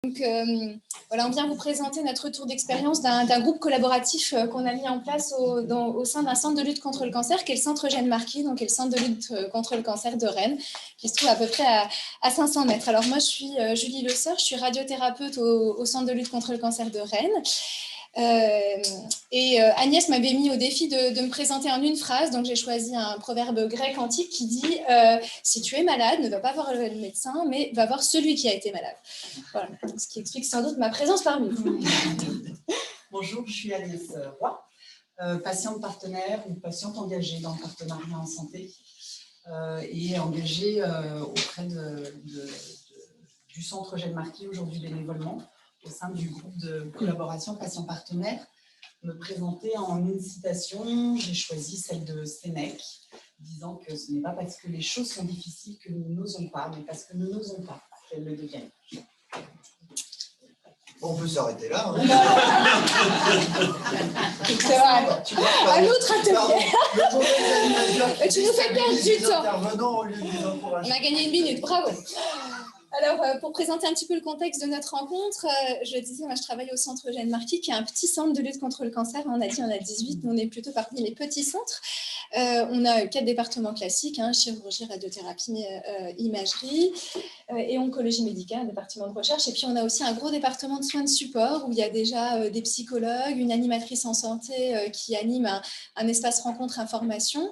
Donc, voilà, on vient vous présenter notre retour d'expérience d'un groupe collaboratif qu'on a mis en place au sein d'un centre de lutte contre le cancer, qui est le centre Jeanne Marquis, donc qui est le centre de lutte contre le cancer de Rennes, qui se trouve à peu près à 500 mètres. Alors moi, je suis Julie Le Seur, je suis radiothérapeute au centre de lutte contre le cancer de Rennes. Agnès m'avait mis au défi de me présenter en une phrase, donc j'ai choisi un proverbe grec antique qui dit si tu es malade, ne va pas voir le médecin, mais va voir celui qui a été malade. Voilà, ce qui explique sans doute ma présence parmi vous. Bonjour, je suis Alice Roy, patiente partenaire ou patiente engagée dans le partenariat en santé et engagée auprès du centre Jeanne Marquis, aujourd'hui bénévolement, au sein du groupe de collaboration patients partenaires. Me présenter en une citation, j'ai choisi celle de Sénèque, disant que ce n'est pas parce que les choses sont difficiles que nous n'osons pas, mais parce que nous n'osons pas qu'elles le deviennent. On peut s'arrêter là. Hein. C'est vrai. Un autre atelier. Tu nous fais perdre du temps. On a gagné 1 minute, bravo. Alors, pour présenter un petit peu le contexte de notre rencontre, je le disais, moi je travaille au centre Jeanne Marquis, qui est un petit centre de lutte contre le cancer. On a dit on a 18, nous on est plutôt parmi les petits centres. On a 4 départements classiques, chirurgie, radiothérapie, imagerie et oncologie médicale, un département de recherche. Et puis on a aussi un gros département de soins de support où il y a déjà des psychologues, une animatrice en santé qui anime un espace rencontre information.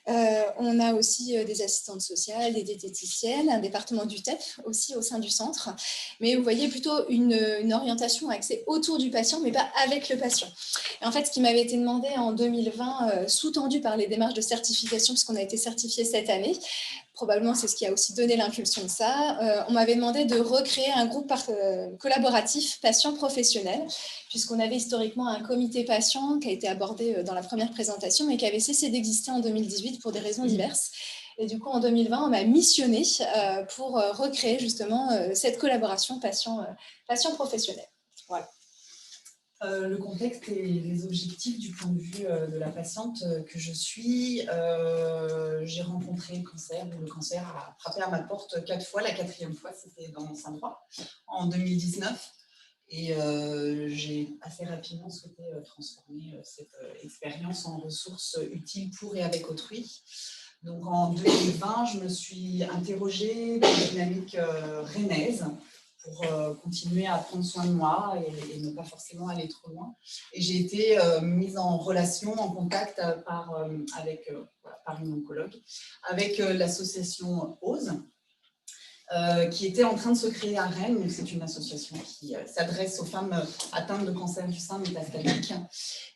On a aussi des assistantes sociales, des diététiciennes, un département du TEP aussi au sein du centre. Mais vous voyez plutôt une orientation axée autour du patient, mais pas avec le patient. Et en fait, ce qui m'avait été demandé en 2020, sous-tendu par les démarches de certification, puisqu'on a été certifié cette année, probablement c'est ce qui a aussi donné l'impulsion de ça, on m'avait demandé de recréer un groupe collaboratif patient professionnel, puisqu'on avait historiquement un comité patient qui a été abordé dans la première présentation, mais qui avait cessé d'exister en 2018 pour des raisons diverses. Et du coup, en 2020, on m'a missionné pour recréer justement cette collaboration patient professionnel. Voilà. Le contexte et les objectifs du point de vue de la patiente que je suis, j'ai rencontré le cancer, où le cancer a frappé à ma porte 4 fois, la 4e fois c'était dans mon sein droit, en 2019. Et j'ai assez rapidement souhaité transformer cette expérience en ressources utiles pour et avec autrui. Donc en 2020, je me suis interrogée dans la dynamique rennaise, pour continuer à prendre soin de moi et ne pas forcément aller trop loin. Et j'ai été mise en relation, en contact par une oncologue, avec l'association OSE, qui était en train de se créer à Rennes. C'est une association qui s'adresse aux femmes atteintes de cancer du sein métastatique.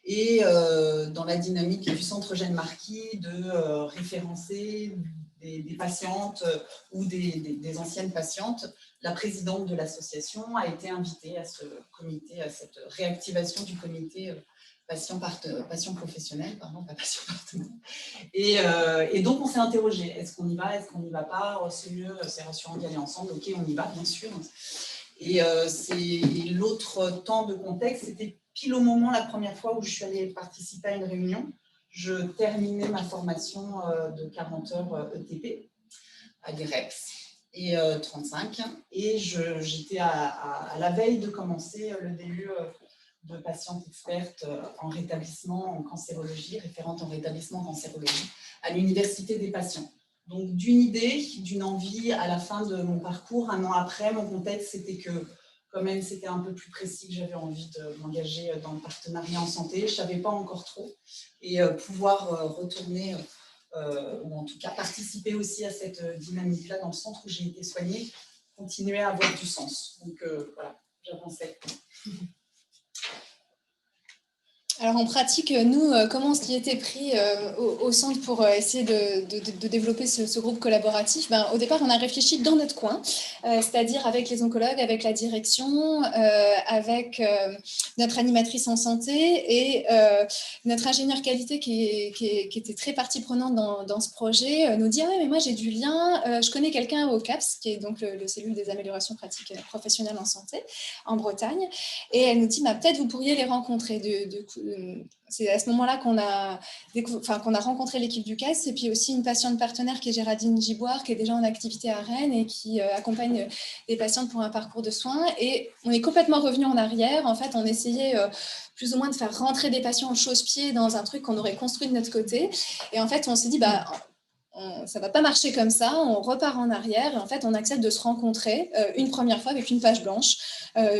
Et dans la dynamique du centre Jeanne Marquis, de référencer des patientes ou des anciennes patientes, la présidente de l'association a été invitée à ce comité, à cette réactivation du comité patient professionnel, pardon, pas patient partenaire. Et donc on s'est interrogé, est-ce qu'on y va, est-ce qu'on n'y va pas, c'est mieux, c'est rassurant d'y aller ensemble, ok, on y va bien sûr. Et l'autre temps de contexte, c'était pile au moment, la première fois où je suis allée participer à une réunion. Je terminais ma formation de 40 heures ETP à l'IREPS et 35. Et j'étais à la veille de commencer le DU de patiente experte en rétablissement en cancérologie, référente en rétablissement en cancérologie, à l'Université des patients. Donc d'une idée, d'une envie, à la fin de mon parcours, 1 an après, mon contexte, c'était que quand même, c'était un peu plus précis, que j'avais envie de m'engager dans le partenariat en santé. Je ne savais pas encore trop. Et pouvoir retourner, ou en tout cas participer aussi à cette dynamique-là dans le centre où j'ai été soignée, continuer à avoir du sens. Donc voilà, j'avançais. Alors en pratique, nous, comment on s'y était pris au centre pour essayer de développer ce groupe collaboratif? Au départ, on a réfléchi dans notre coin, c'est-à-dire avec les oncologues, avec la direction, avec notre animatrice en santé et notre ingénieur qualité qui était très partie prenante dans ce projet, nous dit « Ah ouais, mais moi j'ai du lien, je connais quelqu'un au CAPS, qui est donc le cellule des améliorations pratiques professionnelles en santé, en Bretagne, et elle nous dit « Peut-être vous pourriez les rencontrer ». c'est à ce moment-là qu'on a rencontré l'équipe du CAS, et puis aussi une patiente partenaire qui est Géraldine Giboire, qui est déjà en activité à Rennes et qui accompagne des patientes pour un parcours de soins. Et on est complètement revenu en arrière. En fait, on essayait plus ou moins de faire rentrer des patients en chausse-pied dans un truc qu'on aurait construit de notre côté. Et en fait, on s'est dit, ça ne va pas marcher comme ça, on repart en arrière et en fait on accepte de se rencontrer une première fois avec une page blanche,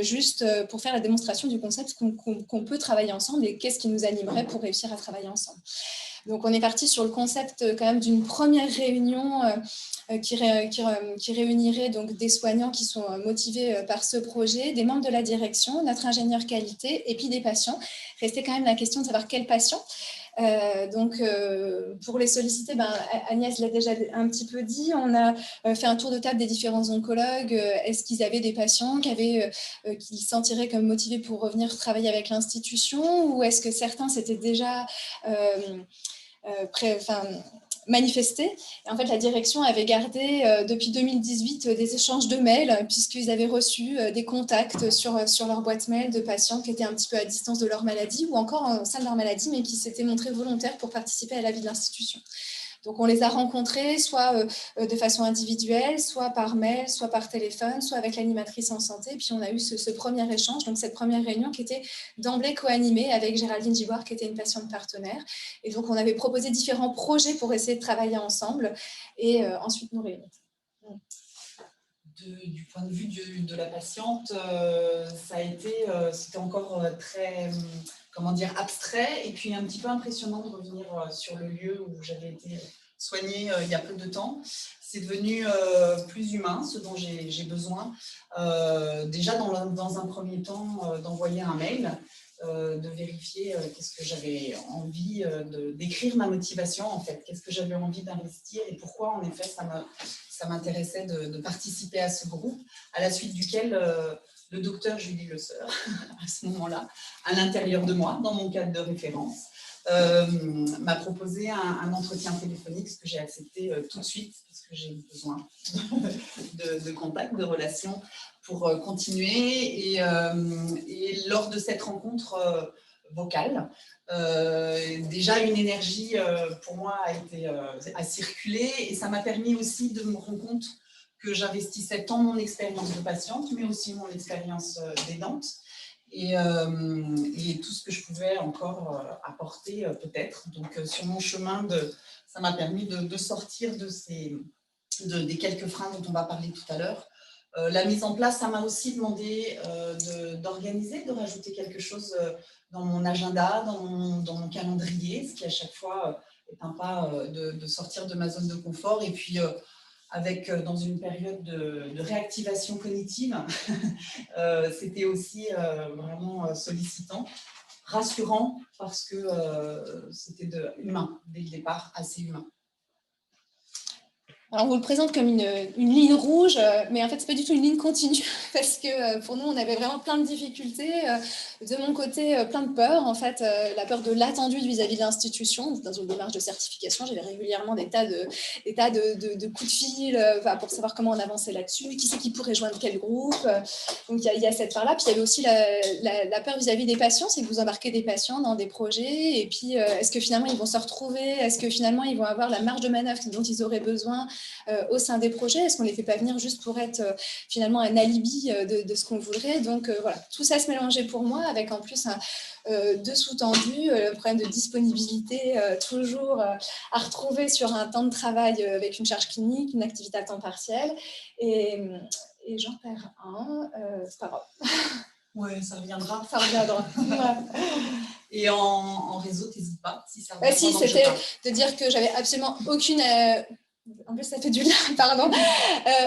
juste pour faire la démonstration du concept qu'on peut travailler ensemble et qu'est-ce qui nous animerait pour réussir à travailler ensemble. Donc on est parti sur le concept quand même d'une première réunion qui réunirait donc des soignants qui sont motivés par ce projet, des membres de la direction, notre ingénieur qualité et puis des patients. Restait quand même la question de savoir quels patients. Pour les solliciter, Agnès l'a déjà un petit peu dit, on a fait un tour de table des différents oncologues. Est-ce qu'ils avaient des patients qui se sentiraient comme motivés pour revenir travailler avec l'institution, ou est-ce que certains s'étaient déjà manifesté. Et en fait, la direction avait gardé depuis 2018 des échanges de mails, puisqu'ils avaient reçu des contacts sur leur boîte mail de patients qui étaient un petit peu à distance de leur maladie ou encore en sein de leur maladie, mais qui s'étaient montrés volontaires pour participer à la vie de l'institution. Donc, on les a rencontrés soit de façon individuelle, soit par mail, soit par téléphone, soit avec l'animatrice en santé. Et puis, on a eu ce premier échange, donc cette première réunion qui était d'emblée co-animée avec Géraldine Giboire, qui était une patiente partenaire. Et donc, on avait proposé différents projets pour essayer de travailler ensemble et ensuite nous réunir. Du point de vue de la patiente, c'était encore très, abstrait et puis un petit peu impressionnant de revenir sur le lieu où j'avais été soignée il y a peu de temps. C'est devenu plus humain, ce dont j'ai besoin. Déjà, dans un premier temps, d'envoyer un mail, de vérifier qu'est-ce que j'avais envie d'écrire ma motivation, en fait, qu'est-ce que j'avais envie d'investir et pourquoi, en effet, ça m'intéressait de participer à ce groupe, à la suite duquel le docteur Julie Le Seur, à ce moment-là, à l'intérieur de moi, dans mon cadre de référence, m'a proposé un entretien téléphonique, ce que j'ai accepté tout de suite, parce que j'ai eu besoin de contact, de relations, pour continuer. Et lors de cette rencontre vocale, déjà une énergie pour moi a circulé, et ça m'a permis aussi de me rendre compte que j'investissais tant mon expérience de patiente, mais aussi mon expérience d'aidante, et tout ce que je pouvais encore apporter peut-être. Donc sur mon chemin, ça m'a permis de sortir des quelques freins dont on va parler tout à l'heure. La mise en place, ça m'a aussi demandé d'organiser, de rajouter quelque chose dans mon agenda, dans mon calendrier, ce qui à chaque fois est un pas de sortir de ma zone de confort. Et puis, dans une période de réactivation cognitive, c'était aussi vraiment sollicitant, rassurant, parce que c'était humain, dès le départ, assez humain. Alors, on vous le présente comme une ligne rouge, mais en fait, ce n'est pas du tout une ligne continue, parce que pour nous, on avait vraiment plein de difficultés. De mon côté, plein de peurs. En fait, la peur de l'attendu vis-à-vis de l'institution. Dans une démarche de certification, j'avais régulièrement des tas de coups de fil pour savoir comment on avançait là-dessus, qui c'est qui pourrait joindre quel groupe. Donc, il y a cette part-là. Puis, il y avait aussi la peur vis-à-vis des patients, c'est que vous embarquez des patients dans des projets, et puis est-ce que finalement, ils vont se retrouver? Est-ce que finalement, ils vont avoir la marge de manœuvre dont ils auraient besoin au sein des projets? Est-ce qu'on ne les fait pas venir juste pour être finalement un alibi de ce qu'on voudrait? Donc voilà, tout ça se mélangeait pour moi, avec en plus deux sous-tendus, le problème de disponibilité toujours à retrouver sur un temps de travail avec une charge clinique, une activité à temps partiel. Et j'en perds un, c'est pas grave. Ouais, ça reviendra. Ça reviendra. Ouais. Et en réseau, t'hésites pas, si ça revient. Si, c'était de dire que j'avais absolument aucune... en plus, ça fait du lien, pardon.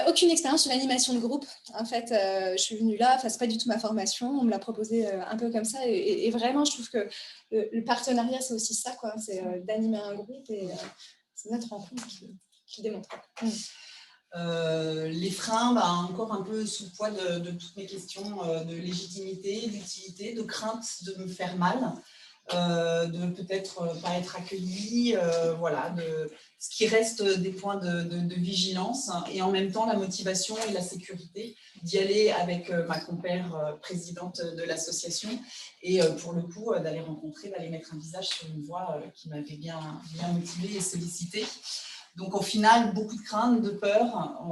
Aucune expérience sur l'animation de groupe. En fait, je suis venue là, c'est pas du tout ma formation. On me l'a proposé un peu comme ça. Et vraiment, je trouve que le partenariat, c'est aussi ça, quoi. C'est d'animer un groupe, et c'est notre rencontre qui démontre. Les freins, encore un peu sous le poids de toutes mes questions de légitimité, d'utilité, de crainte de me faire mal. de peut-être pas être accueilli, voilà, ce qui reste des points de vigilance, et en même temps la motivation et la sécurité d'y aller avec ma compère présidente de l'association, et pour le coup d'aller mettre un visage sur une voie qui m'avait bien motivée et sollicitée. Donc au final, beaucoup de craintes, de peur,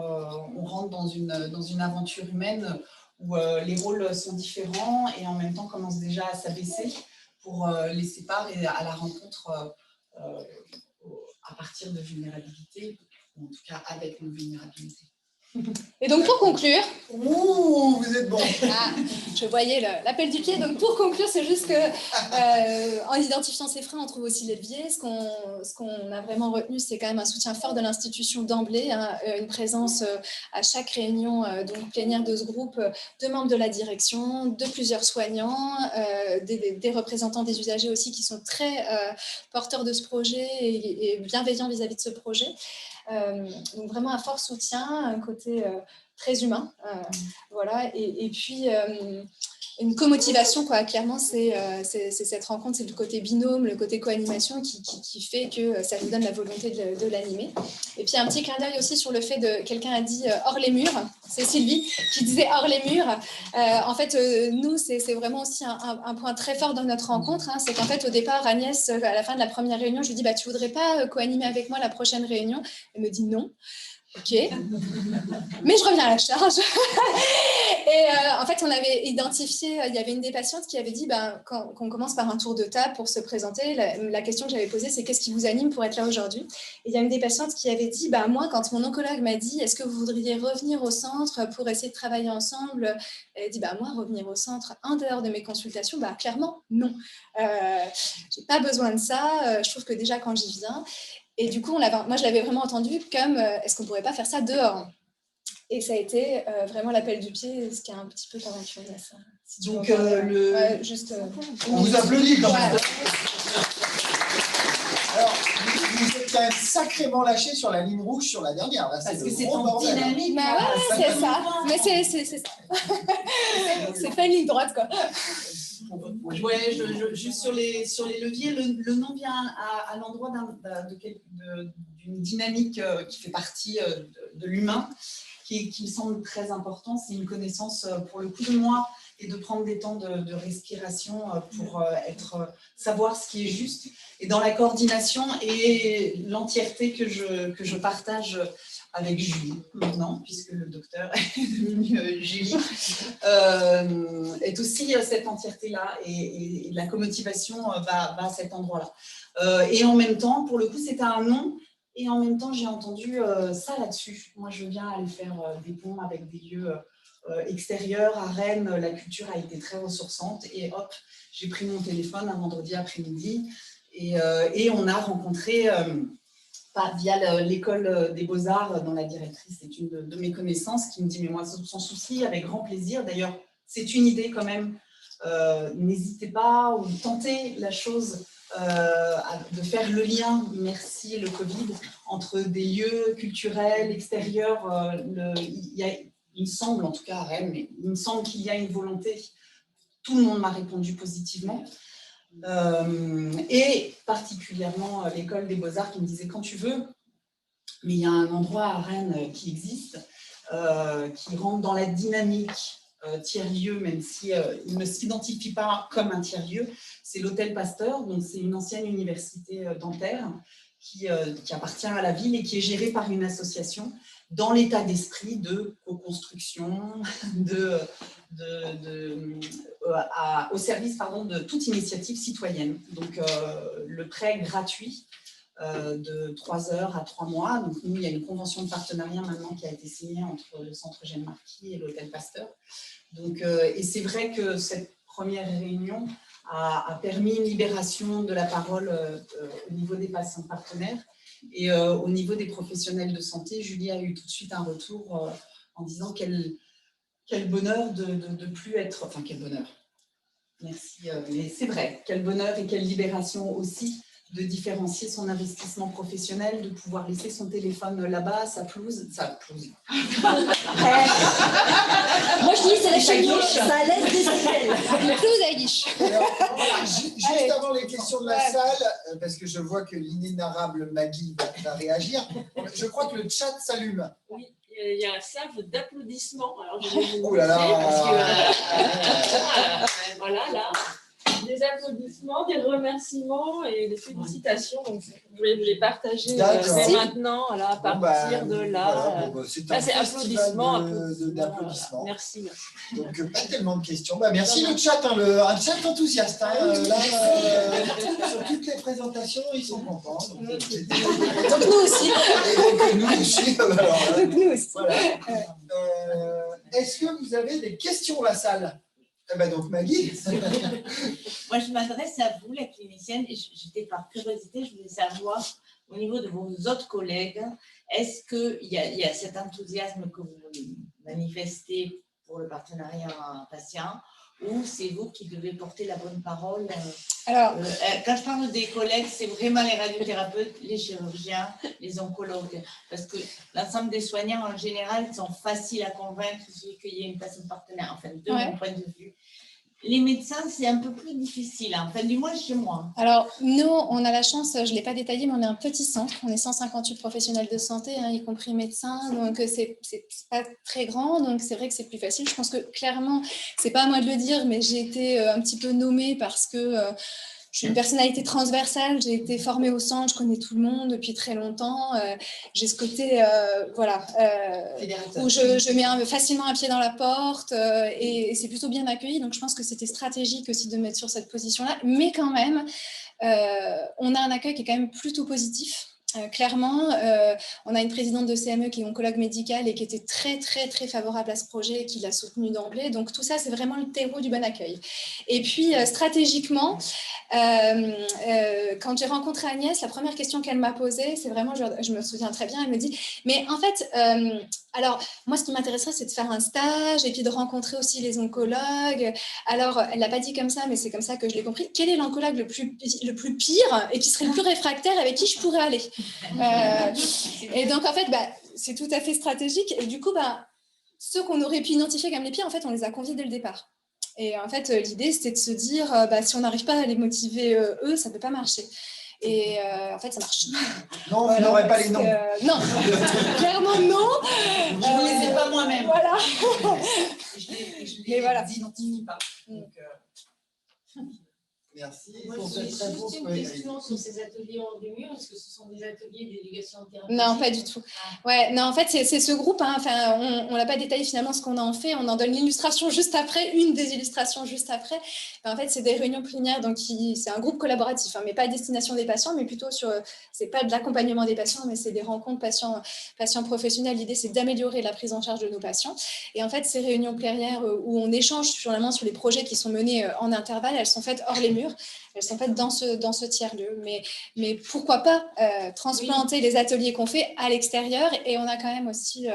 on rentre dans une aventure humaine où les rôles sont différents et en même temps commence déjà à s'abaisser pour les séparer à la rencontre à partir de vulnérabilité, ou en tout cas avec nos vulnérabilités. Et donc pour conclure... Ouh, vous êtes bon. Ah, je voyais l'appel du pied. Donc pour conclure, c'est juste que en identifiant ces freins, on trouve aussi les leviers. Ce qu'on a vraiment retenu, c'est quand même un soutien fort de l'institution d'emblée, hein, une présence à chaque réunion donc plénière de ce groupe, de membres de la direction, de plusieurs soignants, des représentants des usagers aussi qui sont très porteurs de ce projet et bienveillants vis-à-vis de ce projet. Donc vraiment un fort soutien, un côté très humain, voilà, et puis une co-motivation, quoi. Clairement c'est cette rencontre, c'est le côté binôme, le côté co-animation qui fait que ça nous donne la volonté de l'animer. Et puis un petit clin d'œil aussi sur le fait de, quelqu'un a dit hors les murs, c'est Sylvie qui disait hors les murs. En fait nous c'est vraiment aussi un point très fort dans notre rencontre, hein, c'est qu'en fait au départ Agnès, à la fin de la première réunion, je lui dis bah, tu voudrais pas co-animer avec moi la prochaine réunion? Elle me dit non. Ok, mais je reviens à la charge. Et en fait, on avait identifié, il y avait une des patientes qui avait dit qu'on commence par un tour de table pour se présenter. La question que j'avais posée, c'est qu'est-ce qui vous anime pour être là aujourd'hui? Et il y a une des patientes qui avait dit, moi, quand mon oncologue m'a dit, est-ce que vous voudriez revenir au centre pour essayer de travailler ensemble? Elle a dit, moi, revenir au centre en dehors de mes consultations, clairement, non. J'ai pas besoin de ça. Je trouve que déjà, quand j'y viens, et du coup, moi, je l'avais vraiment entendu comme est-ce qu'on ne pourrait pas faire ça dehors? Et ça a été vraiment l'appel du pied, ce qui a un petit peu convaincu à ça. Si donc, juste, on vous applaudit quand même. Ouais. Alors, vous êtes quand même sacrément lâché sur la ligne rouge sur la dernière. Là, parce que c'est en dynamique. C'est ça. Mais c'est ça. C'est pas une ligne droite, quoi. Ouais, juste sur les leviers, le nom vient à l'endroit d'une dynamique qui fait partie de l'humain, qui me semble très important. C'est une connaissance pour le coup de moi et de prendre des temps de respiration pour savoir ce qui est juste. Et dans la coordination et l'entièreté que je partage avec Julie maintenant, puisque le docteur est devenu Julie, est aussi cette entièreté-là, et la commotivation va à cet endroit-là. Et en même temps, pour le coup, c'était un nom, et en même temps, j'ai entendu ça là-dessus. Moi, je veux bien aller faire des ponts avec des lieux extérieurs. À Rennes, la culture a été très ressourçante, et hop, j'ai pris mon téléphone un vendredi après-midi, et on a rencontré... via l'école des Beaux-Arts, dont la directrice est une de mes connaissances, qui me dit, mais moi, sans souci, avec grand plaisir. D'ailleurs, c'est une idée quand même. N'hésitez pas, ou tentez la chose, de faire le lien, merci le Covid, entre des lieux culturels, extérieurs. Il me semble, en tout cas à Rennes, mais il me semble qu'il y a une volonté. Tout le monde m'a répondu positivement. Et particulièrement l'école des Beaux-Arts qui me disait quand tu veux, mais il y a un endroit à Rennes qui existe, qui rentre dans la dynamique tiers-lieu, même si il ne s'identifie pas comme un tiers-lieu, c'est l'hôtel Pasteur. Donc c'est une ancienne université dentaire qui appartient à la ville et qui est gérée par une association dans l'état d'esprit de co-construction, au service de toute initiative citoyenne. Donc le prêt gratuit de 3 heures à 3 mois. Donc nous, il y a une convention de partenariat maintenant qui a été signée entre le Centre Eugène Marquis et l'hôtel Pasteur. Donc, et c'est vrai que cette première réunion a permis une libération de la parole au niveau des patients partenaires. Et au niveau des professionnels de santé, Julie a eu tout de suite un retour en disant quel bonheur de plus être... Enfin, quel bonheur. Merci. Mais c'est vrai, quel bonheur et quelle libération aussi de différencier son investissement professionnel, de pouvoir laisser son téléphone là-bas, sa pelouse. Moi, je dis c'est la chagouche, ça laisse des stèles. Close à guiche. Juste avant les questions de la salle, parce que je vois que l'inénarrable Maggie va réagir, je crois que le chat s'allume. Oui, il y a un salve d'applaudissements. Alors, je vais vous Oh là là. parce que, voilà, là, des applaudissements, des remerciements et des félicitations. Donc, je voulais vous les partager dès maintenant, là, à partir de là. Voilà, c'est Là, un c'est applaudissement applaudissements. d'applaudissements. Merci. Donc, pas tellement de questions. Merci le chat, un chat enthousiaste. Sur toutes les présentations, ils sont contents. Donc nous aussi. Et donc nous aussi. Donc nous aussi. Voilà. Est-ce que vous avez des questions, la salle? Donc Maggie. Moi, je m'adresse à vous, la clinicienne, et j'étais par curiosité, je voulais savoir, au niveau de vos autres collègues, est-ce qu'il y a cet enthousiasme que vous manifestez pour le partenariat patient, ou c'est vous qui devez porter la bonne parole? Alors, quand je parle des collègues, c'est vraiment les radiothérapeutes, les chirurgiens, les oncologues, parce que l'ensemble des soignants, en général, sont faciles à convaincre qu'il y ait une personne partenaire, enfin, de mon point de vue. Les médecins, c'est un peu plus difficile, enfin, du moins chez moi. Alors, nous, on a la chance, je ne l'ai pas détaillé, mais on est un petit centre. On est 158 professionnels de santé, y compris médecins. Donc, c'est pas très grand. Donc, c'est vrai que c'est plus facile. Je pense que clairement, c'est pas à moi de le dire, mais j'ai été un petit peu nommée parce que je suis une personnalité transversale. J'ai été formée au centre, je connais tout le monde depuis très longtemps. J'ai ce côté, où je mets facilement un pied dans la porte et c'est plutôt bien accueilli. Donc, je pense que c'était stratégique aussi de me mettre sur cette position-là. Mais quand même, on a un accueil qui est quand même plutôt positif. Clairement, on a une présidente de CME qui est oncologue médicale et qui était très, très, très favorable à ce projet et qui l'a soutenu d'emblée. Donc, tout ça, c'est vraiment le terreau du bon accueil. Et puis, stratégiquement, quand j'ai rencontré Agnès, la première question qu'elle m'a posée, c'est vraiment, je me souviens très bien, elle me dit, mais en fait, alors, moi, ce qui m'intéresserait, c'est de faire un stage et puis de rencontrer aussi les oncologues. Alors, elle ne l'a pas dit comme ça, mais c'est comme ça que je l'ai compris. Quel est l'oncologue le plus pire et qui serait le plus réfractaire avec qui je pourrais aller? Et donc, en fait, c'est tout à fait stratégique. Et du coup, ceux qu'on aurait pu identifier comme les pires, en fait, on les a conviés dès le départ. Et en fait, l'idée, c'était de se dire, si on n'arrive pas à les motiver, eux, ça ne peut pas marcher. Et en fait, ça marche. Non, vous n'aurez pas les noms. Non, clairement non. Je ne les ai pas moi-même. Voilà. Je les identifie pas. Donc, merci. Moi, j'ai juste une question sur ces ateliers hors des murs. Est-ce que ce sont des ateliers délégation de thérapie? Non, pas du tout. Ouais, non, en fait, c'est ce groupe. Enfin, on l'a pas détaillé finalement ce qu'on en fait. On en donne l'illustration juste après, une des illustrations juste après. En fait, c'est des réunions plénières. Donc, c'est un groupe collaboratif, mais pas à destination des patients, mais plutôt sur. C'est pas de l'accompagnement des patients, mais c'est des rencontres patients professionnels. L'idée, c'est d'améliorer la prise en charge de nos patients. Et en fait, ces réunions plénières où on échange sur les projets qui sont menés en intervalle, elles sont faites hors les murs. Elles sont faites dans ce tiers-lieu. Mais pourquoi pas transplanter les ateliers qu'on fait à l'extérieur? Et on a quand même aussi,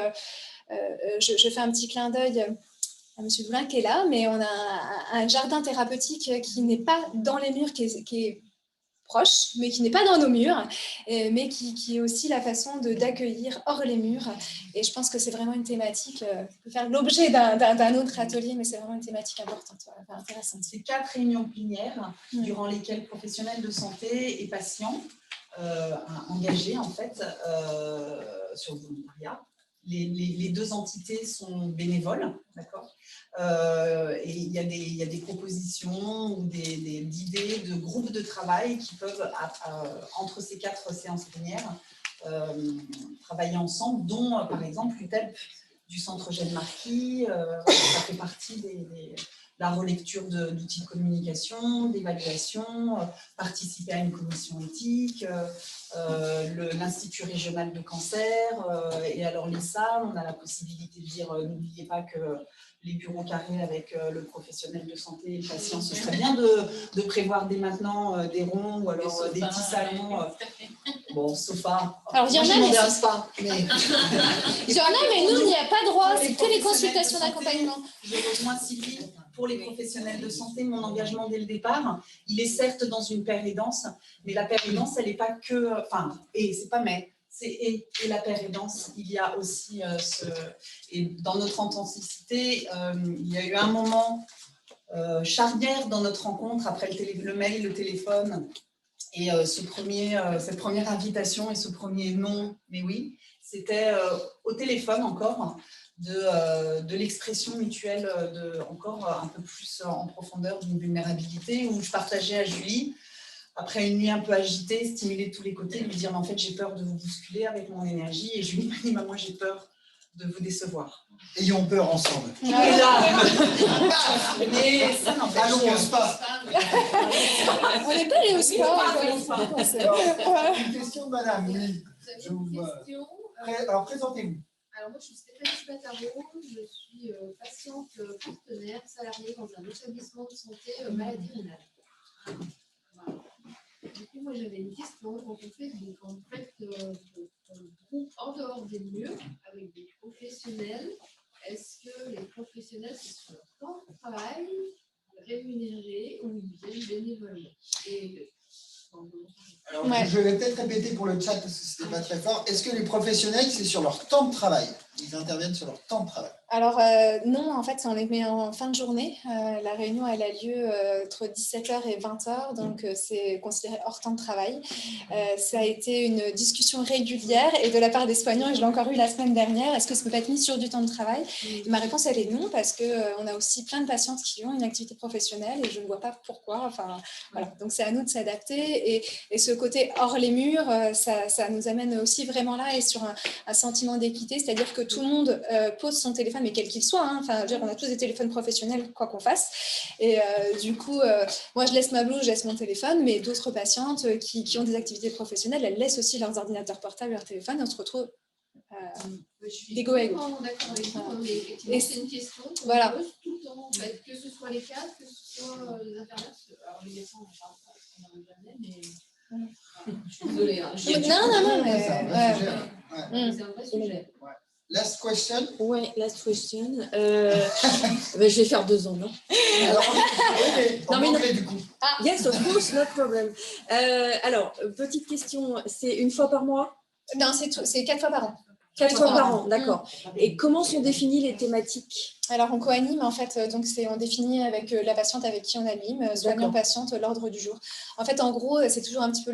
je fais un petit clin d'œil à M. Doulin qui est là, mais on a un jardin thérapeutique qui n'est pas dans les murs, qui est proche, mais qui n'est pas dans nos murs, mais qui est aussi la façon d'accueillir hors les murs. Et je pense que c'est vraiment une thématique qui peut faire l'objet d'un autre atelier, mais c'est vraiment une thématique importante, intéressante. C'est 4 réunions plénières durant lesquelles professionnels de santé et patients engagés en fait sur le volontariat. Les deux entités sont bénévoles, d'accord. Et il y a des propositions ou d'idées de groupes de travail qui peuvent, entre ces 4 séances plénières, travailler ensemble, dont par exemple l'UTEP du centre Jeanne Marquis, ça fait partie de la relecture d'outils de communication, d'évaluation, participer à une commission éthique, l'Institut régional de cancer, et alors l'ISA, on a la possibilité de dire, n'oubliez pas que les bureaux carrés avec le professionnel de santé et le patient, ce serait bien de prévoir dès maintenant des ronds ou alors des petits salons. Bon, sofa. Alors, il y en a, mais nous, il n'y a pas droit, c'est que les consultations d'accompagnement. Je rejoins Sylvie. Pour les professionnels de santé, mon engagement dès le départ, il est certes dans une paire aidance, mais la paire aidance, elle n'est pas que, c'est pas c'est et la paire aidance, il y a aussi et dans notre authenticité, il y a eu un moment charnière dans notre rencontre après le mail, le téléphone et cette première invitation et ce premier non, mais oui, c'était au téléphone encore de l'expression mutuelle encore un peu plus en profondeur d'une vulnérabilité où je partageais à Julie, après une nuit un peu agitée, stimulée de tous les côtés, lui dire mais en fait j'ai peur de vous bousculer avec mon énergie et Julie m'a dit moi j'ai peur de vous décevoir. Ayons peur ensemble. Et là, mais ça n'empêche. Allons au spa. On n'est pas allé au spa. Une question de madame, oui. Je vous vois. Alors, présentez-vous. Alors moi, je suis Stéphanie Spataro, je suis patiente partenaire salariée dans un établissement de santé maladie rénale. Voilà. Du coup, moi, j'avais une question. Quand on fait groupe en dehors des murs avec des professionnels, est-ce que les professionnels, c'est sur leur temps de travail rémunéré ou ils viennent bénévolement? Alors, je vais peut-être répéter pour le chat parce que c'était pas très fort. Est-ce que les professionnels, c'est sur leur temps de travail? Ils interviennent sur leur temps de travail? Alors non, en fait, on est mis en fin de journée. La réunion, elle a lieu entre 17h et 20h, donc c'est considéré hors temps de travail. Ça a été une discussion régulière et de la part des soignants, et je l'ai encore eu la semaine dernière, est-ce que ça peut être mis sur du temps de travail? Et ma réponse, elle est non, parce qu'on a aussi plein de patientes qui ont une activité professionnelle et je ne vois pas pourquoi. Enfin, voilà. Donc c'est à nous de s'adapter et ce côté hors les murs, ça nous amène aussi vraiment là et sur un sentiment d'équité, c'est-à-dire que tout le monde pose son téléphone, mais quel qu'il soit, hein. Enfin, on a tous des téléphones professionnels, quoi qu'on fasse. Et du coup, moi, je laisse ma blouse, je laisse mon téléphone, mais d'autres patientes qui ont des activités professionnelles, elles laissent aussi leurs ordinateurs portables, leur téléphone, et on se retrouve d'égo à égo. D'accord avec vous, mais effectivement, c'est une question qu'on pose tout le temps, en fait, que ce soit les cadres, que ce soit les infirmières. Alors, les médecins, on ne parle pas, parce qu'on n'en jamais, mais... Je suis désolée. Hein, non, mais... C'est un vrai sujet. Last question. Oui, last question. Je vais faire 2 ans, non? Alors, oui, mais en anglais, du coup. Yes, of course, no problem. Alors, petite question, c'est une fois par mois? Non, c'est 4 fois par an. 4 fois par an, d'accord. Et comment sont définies les thématiques? Alors, on co-anime, en fait, donc on définit avec la patiente avec qui on anime, soignant-patiente, l'ordre du jour. En fait, en gros, c'est toujours un petit peu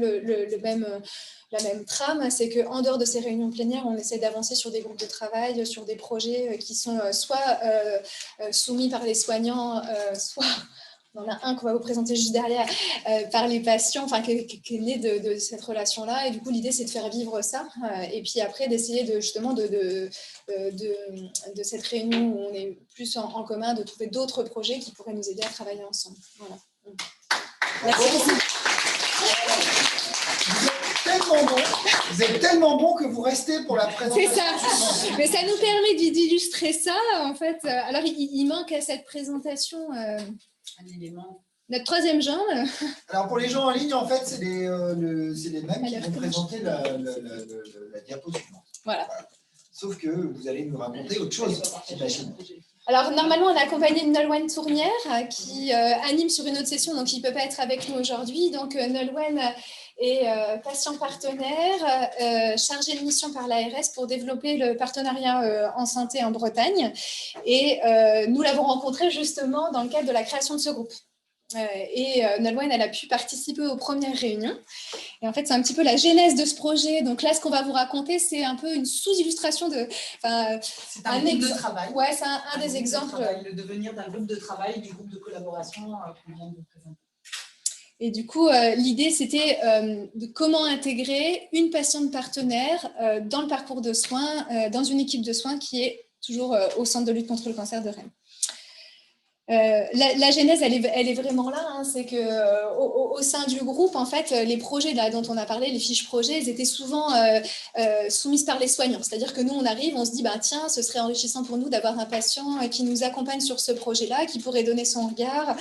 la même trame, c'est qu'en dehors de ces réunions plénières, on essaie d'avancer sur des groupes de travail, sur des projets qui sont soit soumis par les soignants, soit... On en a un qu'on va vous présenter juste derrière par les patients, enfin qui est né de cette relation-là. Et du coup, l'idée, c'est de faire vivre ça. Et puis après, d'essayer justement de cette réunion où on est plus en commun, de trouver d'autres projets qui pourraient nous aider à travailler ensemble. Voilà. Merci. Vous êtes tellement bon que vous restez pour la présentation. C'est ça. Mais ça nous permet d'illustrer ça, en fait. Alors, il manque à cette présentation... un élément. Notre troisième jambe. Alors pour les gens en ligne, en fait, c'est les mêmes qui vont présenter la diapo suivante. Voilà. Sauf que vous allez nous raconter autre chose, j'imagine. Alors normalement, on est accompagné de Nolwenn Tournière qui anime sur une autre session, donc il ne peut pas être avec nous aujourd'hui. Donc Nolwenn est patient partenaire, chargé de mission par l'ARS pour développer le partenariat en santé en Bretagne. Et nous l'avons rencontrée justement dans le cadre de la création de ce groupe. Et Nolwenn, elle a pu participer aux premières réunions. Et en fait, c'est un petit peu la genèse de ce projet. Donc là, ce qu'on va vous raconter, c'est un peu une sous-illustration de... C'est un groupe de travail. Ouais, c'est un des exemples. Le devenir d'un groupe de travail, du groupe de collaboration qu'on vient de vous présenter. Et du coup, l'idée, c'était de comment intégrer une patiente partenaire dans le parcours de soins, dans une équipe de soins qui est toujours au Centre de lutte contre le cancer de Rennes. La genèse, elle est vraiment là, hein, c'est qu'au sein du groupe, en fait, les projets là, dont on a parlé, les fiches projets, elles étaient souvent soumises par les soignants. C'est-à-dire que nous, on arrive, on se dit, bah, tiens, ce serait enrichissant pour nous d'avoir un patient qui nous accompagne sur ce projet-là, qui pourrait donner son regard.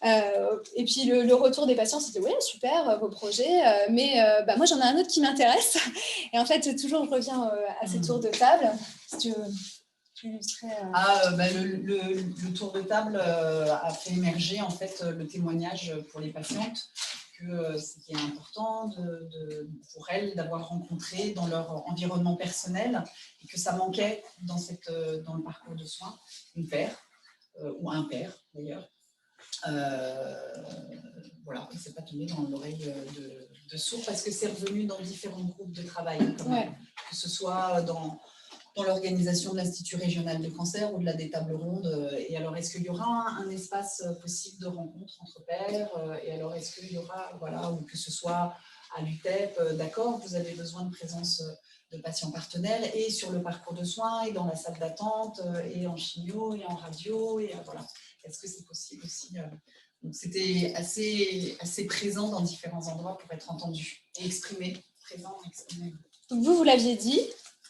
Et puis le retour des patients, c'était ouais, super vos projets, mais moi j'en ai un autre qui m'intéresse. Et en fait, toujours je reviens à ces tours de table. Si tu veux. Le tour de table a fait émerger en fait le témoignage pour les patientes que c'était important pour elles d'avoir rencontré dans leur environnement personnel et que ça manquait dans le parcours de soins une paire ou un père d'ailleurs Voilà, il ne s'est pas tombé dans l'oreille de sourd parce que c'est revenu dans différents groupes de travail, quand même, que ce soit dans l'organisation de l'Institut régional de cancer ou de des tables rondes. Et alors, est-ce qu'il y aura un espace possible de rencontre entre pairs? Et alors, est-ce qu'il y aura, voilà, ou que ce soit à l'UTEP, d'accord, vous avez besoin de présence de patients partenaires et sur le parcours de soins et dans la salle d'attente et en chimio et en radio, et voilà. Est-ce que c'est possible aussi? Donc, c'était assez présent dans différents endroits pour être entendu et exprimé, présent, exprimé. Donc vous l'aviez dit,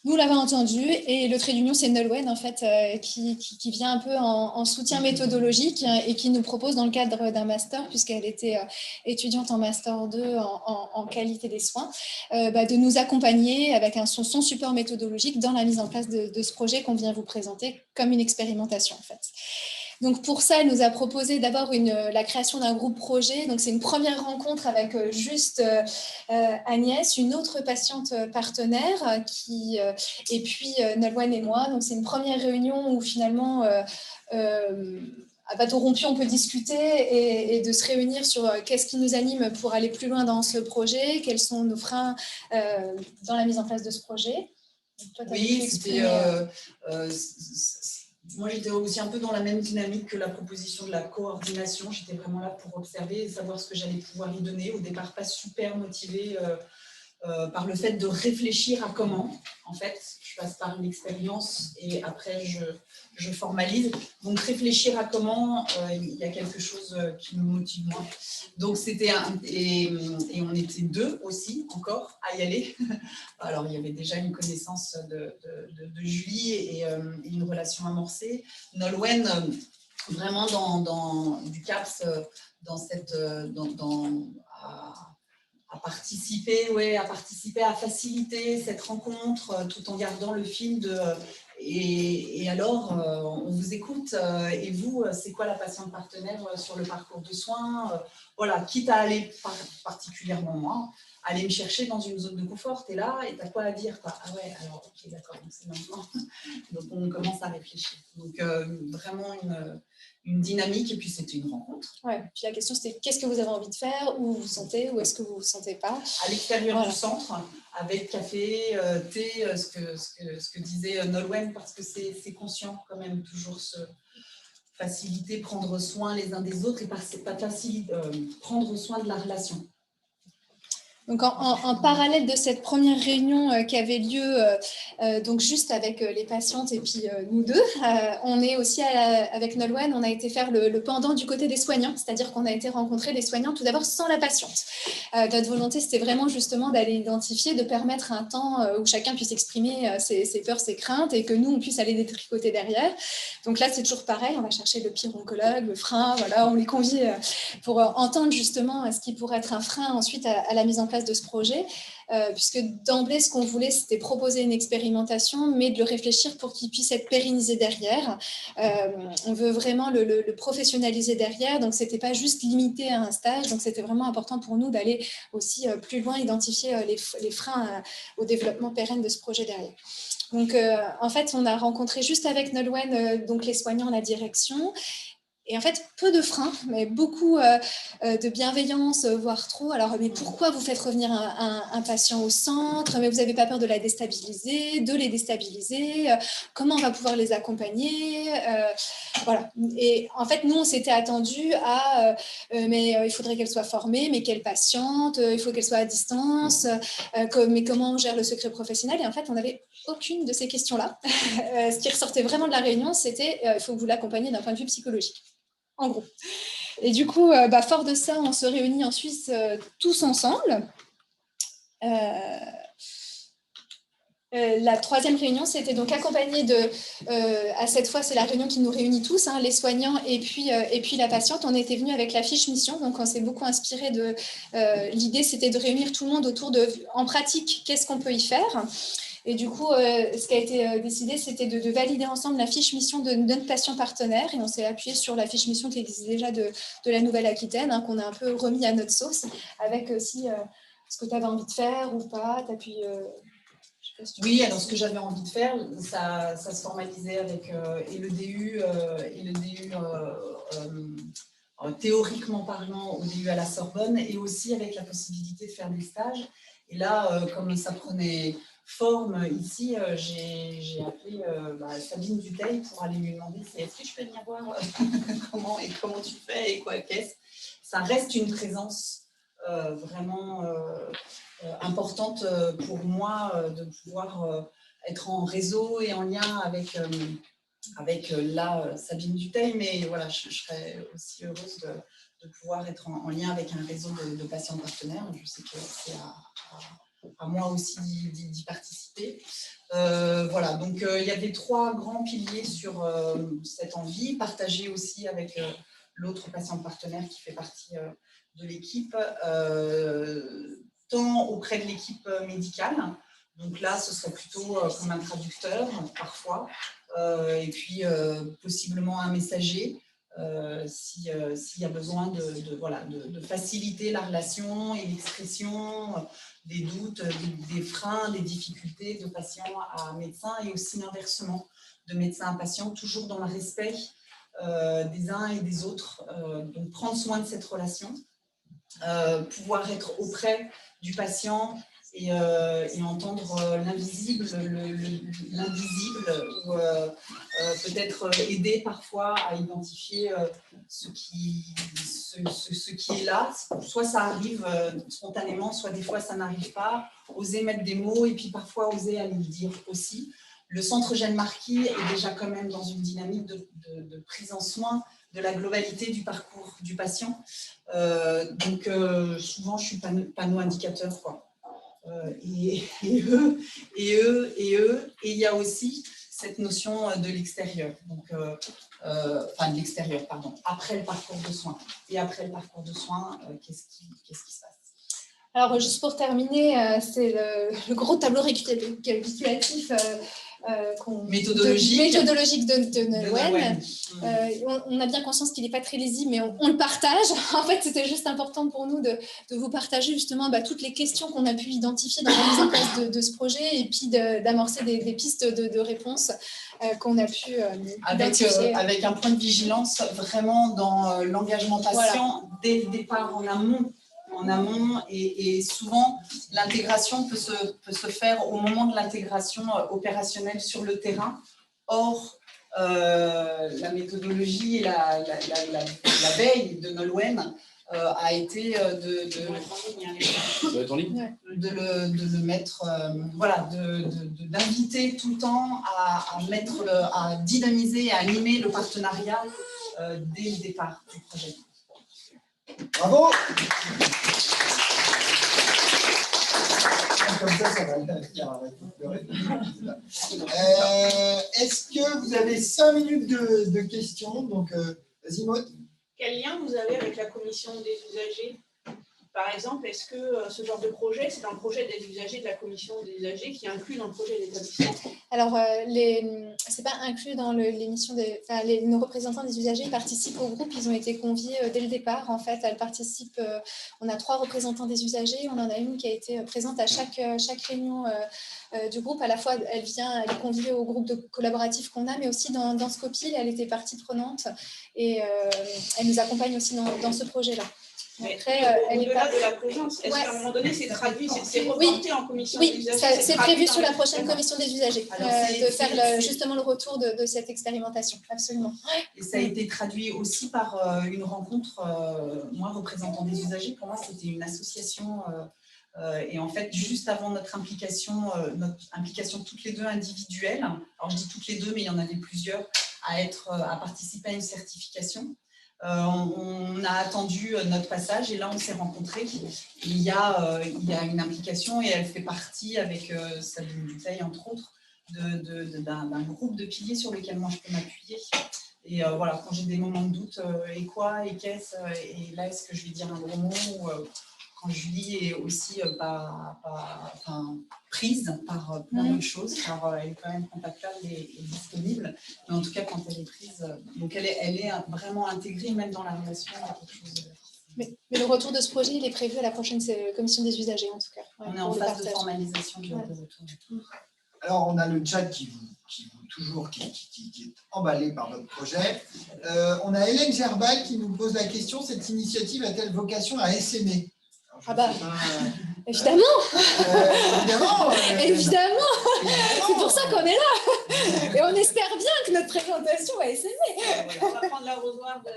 nous l'avons entendu, et le trait d'union, c'est Nolwenn, en fait, qui vient un peu en soutien méthodologique et qui nous propose, dans le cadre d'un master, puisqu'elle était étudiante en master 2 en qualité des soins, de nous accompagner avec son support méthodologique dans la mise en place de ce projet qu'on vient vous présenter comme une expérimentation, en fait. Donc pour ça, elle nous a proposé d'abord la création d'un groupe projet. Donc c'est une première rencontre avec juste Agnès, une autre patiente partenaire, et puis Nolwenn et moi. Donc c'est une première réunion où finalement, à bâton rompu, on peut discuter et de se réunir sur qu'est-ce qui nous anime pour aller plus loin dans ce projet, quels sont nos freins dans la mise en place de ce projet. Donc, toi, oui, c'était... moi, j'étais aussi un peu dans la même dynamique que la proposition de la coordination. J'étais vraiment là pour observer et savoir ce que j'allais pouvoir y donner. Au départ, pas super motivée par le fait de réfléchir à comment. En fait, je passe par une expérience et après, je formalise. Donc, réfléchir à comment, il y a quelque chose qui me motive moins. Donc, c'était et on était deux aussi, encore, à y aller. Alors, il y avait déjà une connaissance de Julie et une relation amorcée. Nolwenn, vraiment du CAPS, à participer, à faciliter cette rencontre tout en gardant le fil et alors, on vous écoute. Et vous, c'est quoi la patiente partenaire sur le parcours de soins? Voilà, quitte à aller, particulièrement moi, aller me chercher dans une zone de confort. Tu es là et tu as quoi à dire, quoi. Ah ouais, alors, ok, d'accord, donc c'est maintenant. Donc, on commence à réfléchir. Donc, vraiment une dynamique, et puis c'était une rencontre. Ouais, puis la question c'était qu'est-ce que vous avez envie de faire, où vous vous sentez, où est-ce que vous vous sentez pas. À l'extérieur du centre, avec café, thé, ce que disait Nolwenn, parce que c'est conscient quand même, toujours faciliter, prendre soin les uns des autres, et pas faciliter, prendre soin de la relation. Donc, en parallèle de cette première réunion qui avait lieu donc juste avec les patientes et puis nous deux, on est aussi avec Nolwenn, on a été faire le pendant du côté des soignants, c'est-à-dire qu'on a été rencontrer les soignants tout d'abord sans la patiente. Notre volonté, c'était vraiment justement d'aller identifier, de permettre un temps où chacun puisse exprimer ses peurs, ses craintes et que nous, on puisse aller détricoter derrière. Donc là, c'est toujours pareil, on va chercher le pire oncologue, le frein, voilà, on les convie pour entendre justement ce qui pourrait être un frein ensuite à la mise en place de ce projet, puisque d'emblée, ce qu'on voulait, c'était proposer une expérimentation, mais de le réfléchir pour qu'il puisse être pérennisé derrière. On veut vraiment le professionnaliser derrière, donc ce n'était pas juste limité à un stage, donc c'était vraiment important pour nous d'aller aussi plus loin, identifier les freins au développement pérenne de ce projet derrière. Donc, en fait, on a rencontré juste avec Nolwenn, donc les soignants, la direction. Et en fait, peu de freins, mais beaucoup de bienveillance, voire trop. Alors, mais pourquoi vous faites revenir un patient au centre? Mais vous n'avez pas peur de la déstabiliser, de les déstabiliser? Comment on va pouvoir les accompagner? Voilà. Et en fait, nous, on s'était attendu à mais il faudrait qu'elle soit formée, mais quelle patiente? Il faut qu'elle soit à distance. Mais comment on gère le secret professionnel? Et en fait, on n'avait aucune de ces questions-là. Ce qui ressortait vraiment de la réunion, c'était il faut que vous l'accompagniez d'un point de vue psychologique. En gros. Et du coup, fort de ça, on se réunit en Suisse tous ensemble. La troisième réunion, c'était donc accompagné à cette fois, c'est la réunion qui nous réunit tous, hein, les soignants et puis la patiente. On était venus avec la fiche mission, donc on s'est beaucoup inspiré de... l'idée, c'était de réunir tout le monde autour de, en pratique, qu'est-ce qu'on peut y faire. Et du coup, ce qui a été décidé, c'était de valider ensemble la fiche mission de notre patient partenaire. Et on s'est appuyé sur la fiche mission qui existe déjà de la Nouvelle-Aquitaine, hein, qu'on a un peu remis à notre sauce, avec aussi ce que tu avais envie de faire ou pas. Oui, alors ce que j'avais envie de faire, ça se formalisait avec et le DU, théoriquement parlant au DU à la Sorbonne, et aussi avec la possibilité de faire des stages. Et là, comme ça prenait forme ici, j'ai appelé Sabine Dutheil pour aller lui demander est-ce que je peux venir voir comment tu fais et quoi qu'est-ce. Ça reste une présence vraiment importante pour moi de pouvoir être en réseau et en lien avec Sabine Dutheil, mais voilà, je serais aussi heureuse de pouvoir être en lien avec un réseau de patients partenaires. Je sais que c'est à moi aussi d'y participer. Voilà, donc il y avait 3 grands piliers sur cette envie, partagée aussi avec l'autre patient partenaire qui fait partie de l'équipe, tant auprès de l'équipe médicale. Donc là, ce serait plutôt comme un traducteur, parfois, et puis possiblement un messager, s'il y a besoin de faciliter la relation et l'expression des doutes, des freins, des difficultés de patient à médecin, et aussi l'inversement, de médecin à patient, toujours dans le respect des uns et des autres. Donc prendre soin de cette relation, pouvoir être auprès du patient et entendre l'invisible, l'invisible, ou peut-être aider parfois à identifier ce qui est là. Soit ça arrive spontanément, soit des fois ça n'arrive pas. Oser mettre des mots et puis parfois oser aller le dire aussi. Le centre Jeanne Marquis est déjà quand même dans une dynamique de prise en soin de la globalité du parcours du patient. Donc souvent je suis panneau indicateur, quoi. Et eux, et il y a aussi cette notion de l'extérieur, donc enfin de l'extérieur, pardon, après le parcours de soins. Et après le parcours de soins, qu'est-ce qui se passe? Alors, juste pour terminer, c'est le gros tableau récapitulatif méthodologique de Nolwenn. On a bien conscience qu'il n'est pas très lisible, mais on le partage. En fait, c'était juste important pour nous de vous partager justement toutes les questions qu'on a pu identifier dans la mise en place de ce projet, et puis d'amorcer des pistes de réponses qu'on a pu identifier. Avec un point de vigilance vraiment dans l'engagement patient, voilà, dès le départ en amont, et souvent l'intégration peut se faire au moment de l'intégration opérationnelle sur le terrain. Or, la méthodologie et la veille de Nolwenn a été de le mettre, voilà, d'inviter tout le temps à dynamiser, à animer le partenariat dès le départ du projet. Bravo! Comme ça va bien. Est-ce que vous avez 5 minutes de questions? Donc, vas-y, Maud. Quel lien vous avez avec la commission des usagers? Par exemple, est-ce que ce genre de projet, c'est dans le projet des usagers de la commission des usagers qui est inclus dans le projet d'établissement? Alors, c'est pas inclus dans l'émission nos représentants des usagers participent au groupe, ils ont été conviés dès le départ. En fait, elles participent, on a 3 représentants des usagers, on en a une qui a été présente à chaque réunion du groupe. À la fois, elle est conviée au groupe collaboratif qu'on a, mais aussi dans Scopil, elle était partie prenante, et elle nous accompagne aussi dans ce projet-là. Après, au-delà de la présence, est-ce qu'à un moment donné, c'est traduit, c'est reporté en commission des usagers? Oui, c'est prévu sur la prochaine commission des usagers, de faire justement le retour de cette expérimentation, absolument. Et ça a été traduit aussi par une rencontre, moi, représentant des usagers, pour moi, c'était une association, et en fait, juste avant notre implication toutes les deux individuelle, alors je dis toutes les deux, mais il y en avait plusieurs, à participer à une certification. On a attendu notre passage et là on s'est rencontrés. Il y a une implication et elle fait partie avec Sabine Dutheil entre autres d'un groupe de piliers sur lesquels moi je peux m'appuyer. Et voilà, quand j'ai des moments de doute, et quoi, et qu'est-ce, et là est-ce que je vais dire un gros mot, ou quand Julie est aussi prise par plein d'autres choses, car elle est quand même contactable et disponible, mais en tout cas quand elle est prise, donc elle est vraiment intégrée même dans la relation à quelque chose. Mais le retour de ce projet, il est prévu à la prochaine commission des usagers en tout cas. On est en phase de formalisation du retour. Alors, on a le chat qui est emballé par votre projet. On a Hélène Gerbal qui nous pose la question, cette initiative a-t-elle vocation à essaimer? Ah bah, évidemment. Évidemment. C'est pour ça qu'on est là. Et on espère bien que notre présentation va essaimer. On va prendre l'arrosoir de...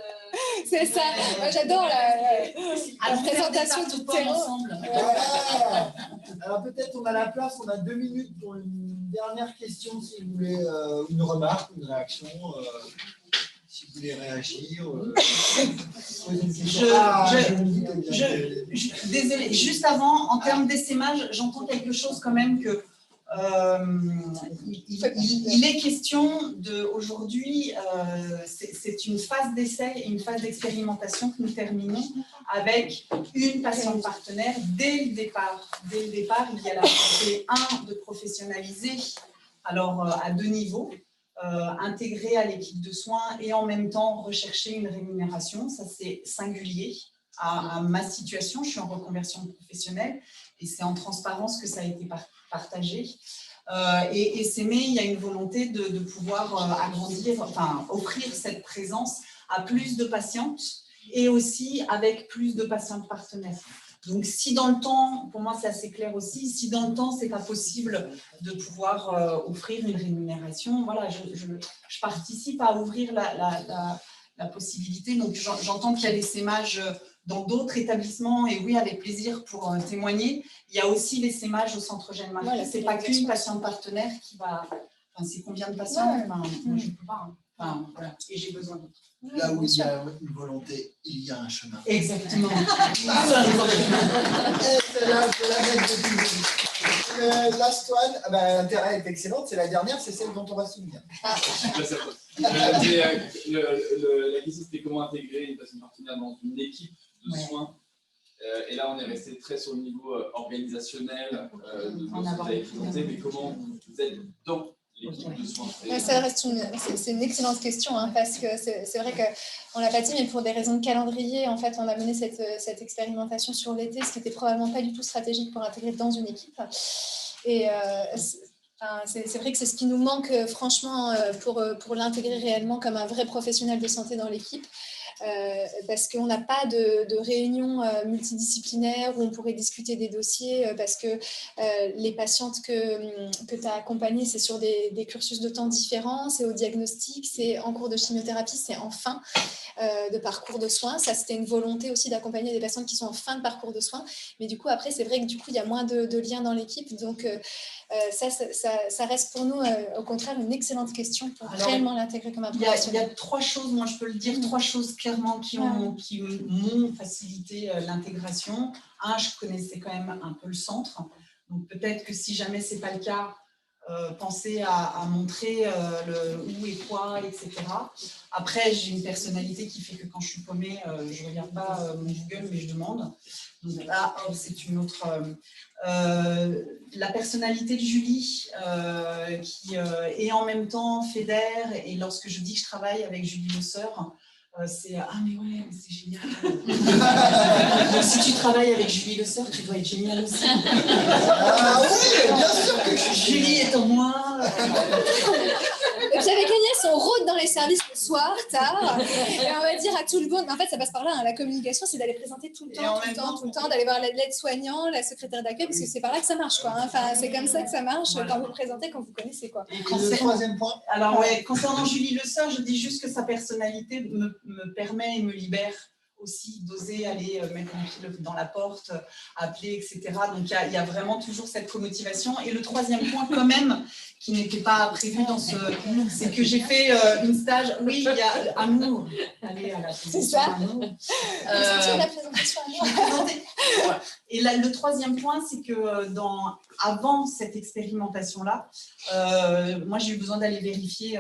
C'est ça. Moi, j'adore la présentation du terrain. ensemble. Alors peut-être on a la place, on a 2 minutes pour une dernière question, si vous voulez, une remarque, une réaction, si vous voulez réagir. Poser une question. Désolée, juste avant, en termes d'essaimage, j'entends quelque chose quand même que il est question de aujourd'hui, c'est une phase d'essai et une phase d'expérimentation que nous terminons avec une patiente partenaire dès le départ. Dès le départ, il y a la volonté, de professionnaliser, alors à 2 niveaux, intégrer à l'équipe de soins et en même temps rechercher une rémunération. Ça, c'est singulier à ma situation. Je suis en reconversion professionnelle et c'est en transparence que ça a été partagé. Et s'aimer, il y a une volonté de pouvoir agrandir, enfin offrir cette présence à plus de patientes et aussi avec plus de patientes partenaires. Donc si dans le temps, pour moi c'est assez clair aussi, si dans le temps c'est pas possible de pouvoir offrir une rémunération, voilà, je participe à ouvrir la possibilité. Donc j'entends qu'il y a des s'aimages dans d'autres établissements, et oui, avec plaisir pour témoigner. Il y a aussi les s'aimages au centre Eugène Marquis. Voilà, c'est pas qu'une patiente partenaire qui va... Enfin, c'est combien de patients? Moi, je ne peux pas. Hein. Enfin, voilà. Et j'ai besoin d'autres. Là où il y a une volonté, il y a un chemin. Exactement. Last one, l'intérêt est excellent, c'est la dernière, c'est celle dont on va se souvenir. La question, c'était comment intégrer une personne partenaire dans une équipe de soins. Et là, on est resté très sur le niveau organisationnel de ce que vous avez présenté, mais comment vous êtes dans l'équipe de soins? C'est une excellente question, hein, parce que c'est vrai qu'on ne l'a pas dit, mais pour des raisons de calendrier, en fait, on a mené cette expérimentation sur l'été, ce qui n'était probablement pas du tout stratégique pour intégrer dans une équipe. Et c'est vrai que c'est ce qui nous manque, franchement, pour l'intégrer réellement comme un vrai professionnel de santé dans l'équipe. Parce qu'on n'a pas de réunion multidisciplinaire où on pourrait discuter des dossiers, parce que les patientes que tu as accompagnées, c'est sur des cursus de temps différents, c'est au diagnostic, c'est en cours de chimiothérapie, c'est en fin de parcours de soins. Ça, c'était une volonté aussi d'accompagner des personnes qui sont en fin de parcours de soins. Mais du coup, après, c'est vrai que du coup, il y a moins de liens dans l'équipe. Donc, ça reste pour nous, au contraire, une excellente question pour réellement l'intégrer comme un professionnel. Il y a 3 choses, moi je peux le dire, 3 choses clairement qui m'ont facilité l'intégration. Je connaissais quand même un peu le centre. Donc peut-être que si jamais ce n'est pas le cas, penser à montrer où et quoi, etc. Après, j'ai une personnalité qui fait que quand je suis paumée, je ne regarde pas mon Google, mais je demande. Donc là, c'est une autre... la personnalité de Julie, qui est en même temps fédère, et lorsque je dis que je travaille avec Julie Le Sœur, c'est mais ouais, c'est génial. Donc, si tu travailles avec Julie Le Sœur, tu dois être génial aussi. Oui, bien sûr que Julie est en moi. Et puis avec Agnès, on rôde dans les services le soir, tard, et on va dire à tout le monde, en fait ça passe par là, hein, la communication c'est d'aller présenter tout le temps, d'aller voir l'aide-soignant, la secrétaire d'accueil, parce que c'est par là que ça marche, quoi. Hein. Enfin, c'est comme ça que ça marche, quand vous présentez, quand vous connaissez, quoi. Et le troisième point. Alors ouais, concernant Julie Le Sœur, je dis juste que sa personnalité me permet et me libère aussi d'oser aller mettre mon pied dans la porte, appeler, etc. Donc il y a vraiment toujours cette co-motivation. Et le troisième point quand même, qui n'était pas prévu dans ce... c'est que j'ai fait une stage... Oui, il y a Amour. Allez à la c'est ça. Amour. La présentation Amour. Et là, le troisième point, c'est que avant cette expérimentation-là, moi j'ai eu besoin d'aller vérifier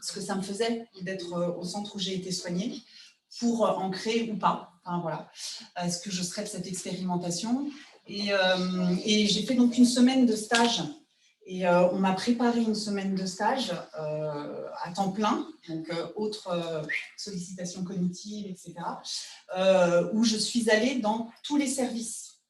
ce que ça me faisait d'être au centre où j'ai été soignée, pour en créer ou pas. Enfin, voilà. Est-ce que je serais de cette expérimentation? Et j'ai fait donc une semaine de stage. Et on m'a préparé une semaine de stage à temps plein, donc autre sollicitation cognitive, etc., où je suis allée dans tous les services.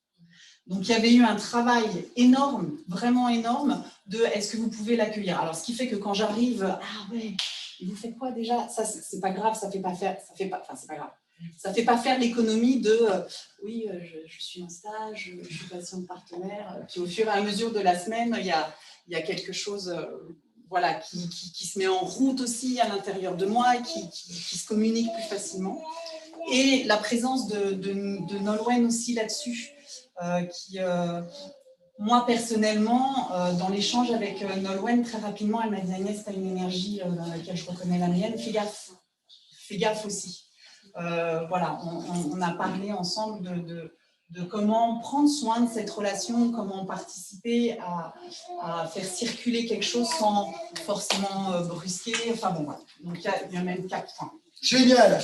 Donc, il y avait eu un travail énorme, vraiment énorme, de est-ce que vous pouvez l'accueillir. Alors, ce qui fait que quand j'arrive, ah ouais, vous faites quoi déjà? Ça, c'est pas grave, ça fait pas faire, ça fait pas, enfin, c'est pas grave. Ça fait pas faire l'économie de oui, je suis en stage, je suis patiente partenaire. Puis au fur et à mesure de la semaine, il y a quelque chose voilà, qui se met en route aussi à l'intérieur de moi, qui se communique plus facilement. Et la présence de Nolwenn aussi là-dessus, qui, moi personnellement, dans l'échange avec Nolwenn, très rapidement, elle m'a dit Agnès, tu as une énergie dans laquelle je reconnais la mienne, fais gaffe aussi. Voilà, on a parlé ensemble de comment prendre soin de cette relation, comment participer à faire circuler quelque chose sans forcément brusquer. Enfin bon, voilà. Donc il y a même 4 points. Génial.